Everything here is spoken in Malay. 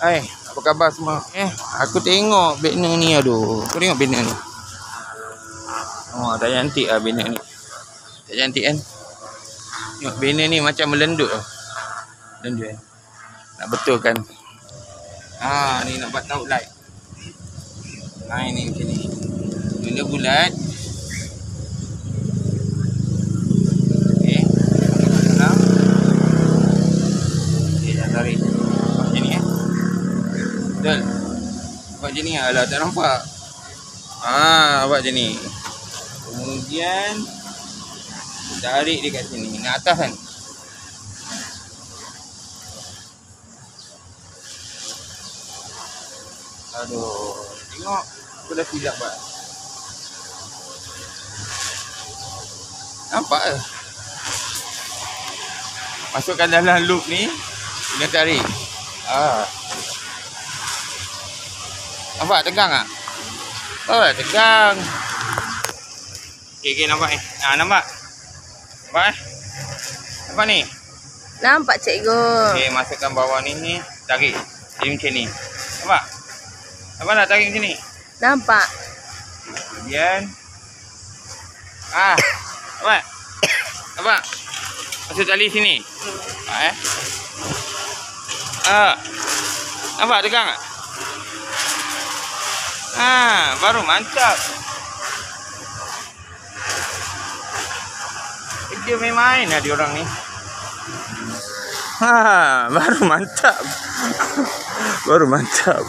Apa khabar semua? Aku tengok banner ni, aduh. Kau tengok banner ni. Oh, tak cantik lah banner ni. Tak cantik kan? Tengok banner ni macam melendut tau. Melendut kan? Nak betulkan. Ni nak buat taut light. Ni macam ni. Benda bulat. Okey. Dalam. Okey, dah tarik. Macam ni Betul. Buat macam ni. Alah, tak nampak. Buat macam ni. Kemudian tarik dekat sini. Nak atas kan? Aduh. Tengok. Aku dah silap buat. Nampak ke? Masukkan dalam loop ni. Kena tarik. Nampak tegang tak? Tegang. Okey, nampak ni. Nampak? Nampak Nampak ni? Nampak cikgu. Okey, masukkan bawah ni. Tarik. Jadi macam ni. Nampak? Nampak tak tarik macam ni? Nampak. Kemudian. Nampak? Nampak? Masuk tali sini. Nampak tegang tak? Baru mantap. Kerja main-main lah diorang ni. Baru mantap. Baru mantap.